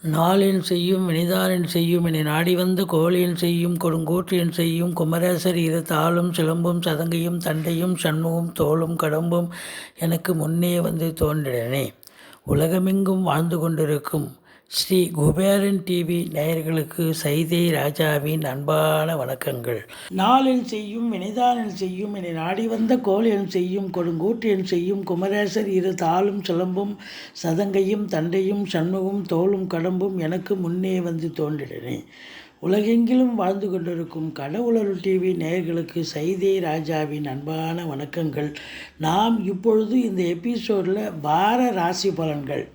நாளென் செய்யும் வினிதானென் செய்யும் என நாடி வந்த கோளென் செய்யும் கொடுங்கூற்றியன் செய்யும் குமரேசர் இரு தாளும் சிலம்பும் சதங்கையும் தண்டையும் சண்முகம் தோளும் கடம்பும் எனக்கு முன்னே வந்து தோன்றினே. உலகமெங்கும் வாழ்ந்து கொண்டிருக்கும் ஸ்ரீ குபேரன் டிவி நேயர்களுக்கு சைதை ராஜாவின் அன்பான வணக்கங்கள். நாளென் செய்யும் வினைதானென் செய்யும் என நாடி வந்த கோளென் செய்யும் கொடுங்கூற்றியன் செய்யும் குமரேசர் இரு தாளும் சிலம்பும் சதங்கையும் தண்டையும் சண்முகம் தோளும் கடம்பும் எனக்கு முன்னே வந்து தோன்றினே. உலகெங்கிலும் வாழ்ந்து கொண்டிருக்கும் கடவுளருள் டிவி நேயர்களுக்கு சைதை ராஜாவின் அன்பான வணக்கங்கள். நாம் இப்பொழுது இந்த எபிசோடில் வார ராசி பலன்கள்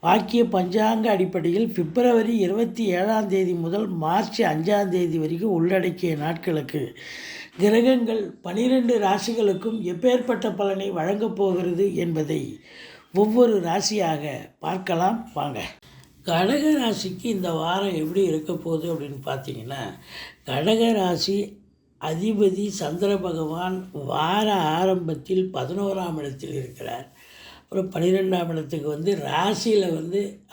வாக்கிய பஞ்சாங்க அடிப்படையில் பிப்ரவரி 27 முதல் மார்ச் 5 வரைக்கும் உள்ளடக்கிய நாட்களுக்கு கிரகங்கள் 12 ராசிகளுக்கும் எப்பேற்பட்ட பலனை வழங்கப் போகிறது என்பதை ஒவ்வொரு ராசியாக பார்க்கலாம் வாங்க. கடக ராசிக்கு இந்த வாரம் எப்படி இருக்க போகுது அப்படின்னு பார்த்தீங்கன்னா, கடக ராசி அதிபதி சந்திர பகவான் வார ஆரம்பத்தில் 11ஆம் இடத்தில் இருக்கிறார். அப்புறம் 12ஆம் இடத்துக்கு ராசியில்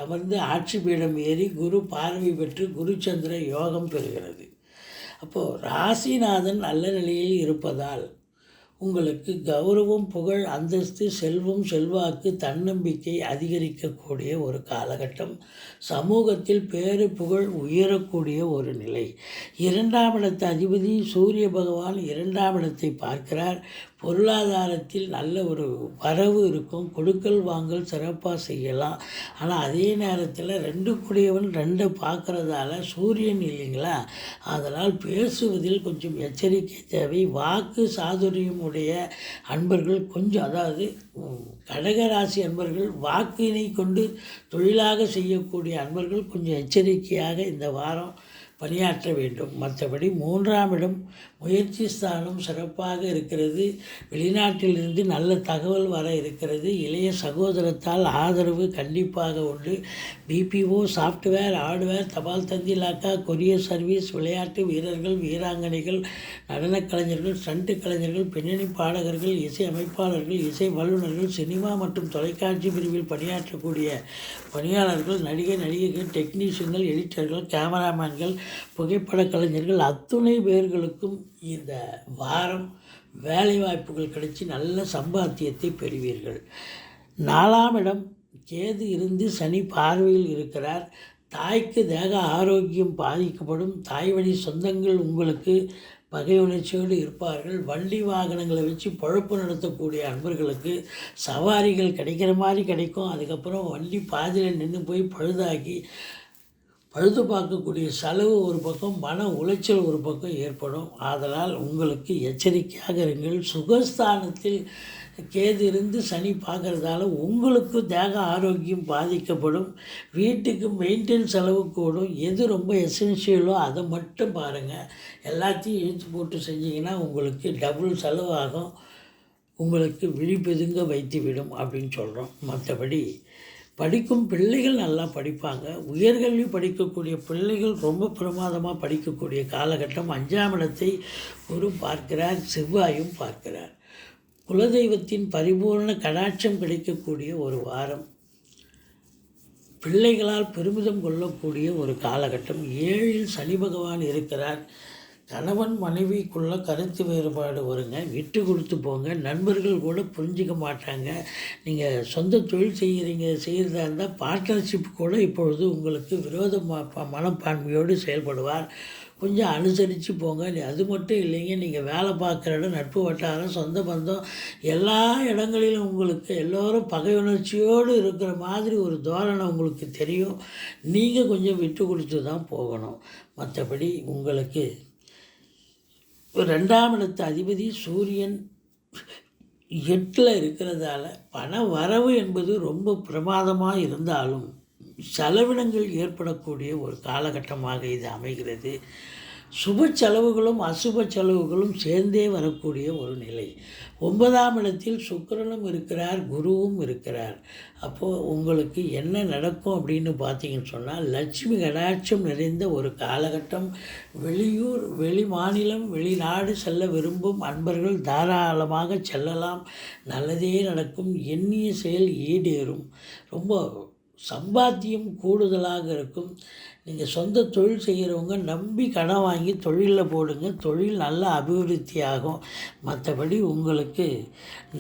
அமர்ந்து ஆட்சி பீடம் ஏறி குரு பார்வை பெற்று குருச்சந்திர யோகம் பெறுகிறது. அப்போது ராசிநாதன் நல்ல நிலையில் இருப்பதால் உங்களுக்கு கௌரவம், புகழ், அந்தஸ்து, செல்வம், செல்வாக்கு, தன்னம்பிக்கை அதிகரிக்கக்கூடிய ஒரு காலகட்டம். சமூகத்தில் பேரு புகழ் உயரக்கூடிய ஒரு நிலை. 2ஆம் இடத்து அதிபதி சூரிய பகவான் 2ஆம் இடத்தை பார்க்கிறார். பொருளாதாரத்தில் நல்ல ஒரு வரவு இருக்கும். கொடுக்கல் வாங்கல் சிறப்பாக செய்யலாம். ஆனால் அதே நேரத்தில் 2 கூடியவன் 2 பார்க்குறதால சூரியன் இல்லைங்களா, அதனால் பேசுவதில் கொஞ்சம் எச்சரிக்கை தேவை. வாக்கு சாதுரியம் உடைய அன்பர்கள் கொஞ்சம், அதாவது கடகராசி அன்பர்கள் வாக்கினை கொண்டு தொழிலாக செய்யக்கூடிய அன்பர்கள் கொஞ்சம் எச்சரிக்கையாக இந்த வாரம் பணியாற்ற வேண்டும். மற்றபடி 3ஆம் இடம் முயற்சி ஸ்தானம் சிறப்பாக இருக்கிறது. வெளிநாட்டிலிருந்து நல்ல தகவல் வர இருக்கிறது. இளைய சகோதரத்தால் ஆதரவு கண்டிப்பாக உண்டு. பிபிஓ, சாஃப்ட்வேர், ஹார்ட்வேர், தபால் தந்தி இலாக்கா, கொரியர் சர்வீஸ், விளையாட்டு வீரர்கள், வீராங்கனைகள், நடனக் கலைஞர்கள், ஸ்டண்ட் கலைஞர்கள், பின்னணி பாடகர்கள், இசை அமைப்பாளர்கள், இசை வல்லுநர்கள், சினிமா மற்றும் தொலைக்காட்சி பிரிவில் பணியாற்றக்கூடிய பணியாளர்கள், நடிகைகள், டெக்னீஷியன்கள், எடிட்டர்கள், கேமராமேன்கள், புகைப்பட கலைஞர்கள் அத்துணை பேர்களுக்கும் இந்த வாரம் வேலைவாய்ப்புகள் கிடைச்சி நல்ல சம்பாத்தியத்தை பெறுவீர்கள். 4ஆம் இடம் கேது இருந்து சனி பார்வையில் இருக்கிறார். தாய்க்கு தேக ஆரோக்கியம் பாதிக்கப்படும். தாய் வழி சொந்தங்கள் உங்களுக்கு பகை உணர்ச்சியோடு இருப்பார்கள். வண்டி வாகனங்களை வச்சு பொழப்பு நடத்தக்கூடிய அன்பர்களுக்கு சவாரிகள் கிடைக்கிற மாதிரி கிடைக்கும். அதுக்கப்புறம் வண்டி பாதியில் நின்று போய் பழுது பார்க்கக்கூடிய செலவு ஒரு பக்கம், மன உளைச்சல் ஒரு பக்கம் ஏற்படும். அதனால் உங்களுக்கு எச்சரிக்கையாக இருங்கள். சுகஸ்தானத்தில் கேது இருந்து சனி பார்க்குறதால உங்களுக்கு தேக ஆரோக்கியம் பாதிக்கப்படும். வீட்டுக்கு மெயின்டெனன்ஸ் செலவு கூடும். எது ரொம்ப எசென்ஷியலோ அதை மட்டும் பாருங்கள். எல்லாத்தையும் இழுத்து போட்டு செஞ்சிங்கன்னா உங்களுக்கு டபுள் செலவாகும். உங்களுக்கு விழிப்பெதுங்க வைத்துவிடும் அப்படின்னு சொல்கிறோம். மற்றபடி படிக்கும் பிள்ளைகள் நல்லா படிப்பாங்க. உயர்கல்வி படிக்கக்கூடிய பிள்ளைகள் ரொம்ப பிரமாதமாக படிக்கக்கூடிய காலகட்டம். 5ஆம் இடத்தை குரு பார்க்கிறார், செவ்வாயும் பார்க்கிறார். குலதெய்வத்தின் பரிபூர்ண கடாட்சம் கிடைக்கக்கூடிய ஒரு வாரம். பிள்ளைகளால் பெருமிதம் கொள்ளக்கூடிய ஒரு காலகட்டம். 7இல் சனி பகவான் இருக்கிறார். கணவன் மனைவிக்குள்ள கருத்து வேறுபாடு வருங்க. விட்டு கொடுத்து போங்க. நண்பர்கள் கூட புரிஞ்சிக்க மாட்டாங்க. நீங்கள் சொந்த தொழில் செய்கிறதா இருந்தால் பார்ட்னர்ஷிப் கூட இப்பொழுது உங்களுக்கு விரோத மனப்பான்மையோடு செயல்படுவார். கொஞ்சம் அனுசரித்து போங்க. அது மட்டும் இல்லைங்க, நீங்கள் வேலை பார்க்குற இடம், நட்பு வட்டாரம், சொந்த பந்தம் எல்லா இடங்களிலும் உங்களுக்கு எல்லோரும் பகை உணர்ச்சியோடு இருக்கிற மாதிரி ஒரு தோரணை உங்களுக்கு தெரியும். நீங்கள் கொஞ்சம் விட்டு கொடுத்து தான் போகணும். மற்றபடி உங்களுக்கு 2ஆம் இடத்து அதிபதி சூரியன் 8ல் இருக்கிறதால பண வரவு என்பது ரொம்ப பிரமாதமாக இருந்தாலும் செலவினங்கள் ஏற்படக்கூடிய ஒரு காலகட்டமாக இது அமைகிறது. சுப செலவுகளும் அசுப செலவுகளும் சேர்ந்தே வரக்கூடிய ஒரு நிலை. 9ஆம் இடத்தில் சுக்கிரனும் இருக்கிறார், குருவும் இருக்கிறார். அப்போது உங்களுக்கு என்ன நடக்கும் அப்படின்னு பார்த்தீங்கன்னு சொன்னால், லட்சுமி கடாட்சம் நிறைந்த ஒரு காலகட்டம். வெளியூர், வெளி மாநிலம், வெளிநாடு செல்ல விரும்பும் அன்பர்கள் தாராளமாக செல்லலாம். நல்லதே நடக்கும். எண்ணிய செயல் ஈடேறும். ரொம்ப சம்பாத்தியம் கூடுதலாக இருக்கும். நீங்கள் சொந்த தொழில் செய்கிறவங்க நம்பி கடன் வாங்கி தொழிலில் போடுங்க. தொழில் நல்ல அபிவிருத்தி ஆகும். மற்றபடி உங்களுக்கு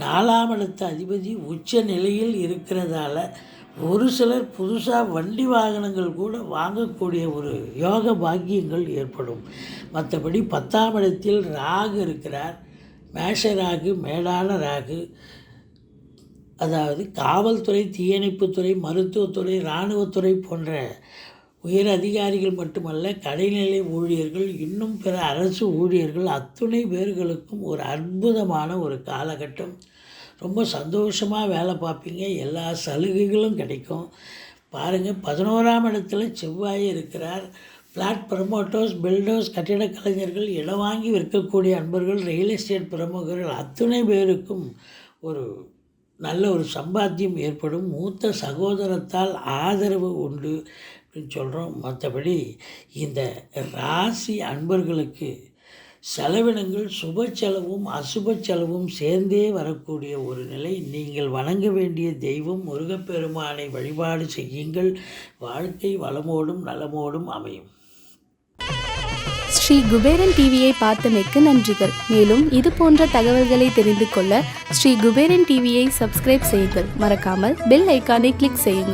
4ஆம் இடத்து அதிபதி உச்ச நிலையில் இருக்கிறதால ஒரு சிலர் புதுசாக வண்டி வாகனங்கள் கூட வாங்கக்கூடிய ஒரு யோக பாக்கியங்கள் ஏற்படும். மற்றபடி 10ஆம் இடத்தில் ராகு இருக்கிறார். மேஷ ராகு, மேடான ராகு. அதாவது காவல்துறை, தீயணைப்புத்துறை, மருத்துவத்துறை, இராணுவத்துறை போன்ற உயர் அதிகாரிகள் மட்டுமல்ல, கடைநிலை ஊழியர்கள், இன்னும் பிற அரசு ஊழியர்கள் அத்துணை பேர்களுக்கும் ஒரு அற்புதமான ஒரு காலகட்டம். ரொம்ப சந்தோஷமாக வேலை பார்ப்பீங்க. எல்லா சலுகைகளும் கிடைக்கும். பாருங்கள், 11ஆம் இடத்துல செவ்வாய் இருக்கிறார். ஃப்ளாட் ப்ரமோட்டர்ஸ், பில்டர்ஸ், கட்டிடக் கலைஞர்கள், இடம் வாங்கி விற்கக்கூடிய அன்பர்கள், ரியல் எஸ்டேட் பிரமுகர்கள் அத்துணை பேருக்கும் ஒரு நல்ல ஒரு சம்பாத்தியம் ஏற்படும். மூத்த சகோதரத்தால் ஆதரவு உண்டு அப்படின்னு சொல்கிறோம். மற்றபடி இந்த ராசி அன்பர்களுக்கு செலவினங்கள் சுப செலவும் அசுப செலவும் சேர்ந்தே வரக்கூடிய ஒரு நிலை. நீங்கள் வணங்க வேண்டிய தெய்வம் முருகப்பெருமானை வழிபாடு செய்யுங்கள். வாழ்க்கை வளமோடும் நலமோடும் அமையும். ஸ்ரீ குபேரன் டிவியை பார்த்தமைக்கு நன்றிகள். மேலும் இது போன்ற தகவல்களை தெரிந்து கொள்ள ஸ்ரீ குபேரன் டிவியை சப்ஸ்கிரைப் செய்யுங்கள். மறக்காமல் பெல் ஐக்கானை கிளிக் செய்யுங்கள்.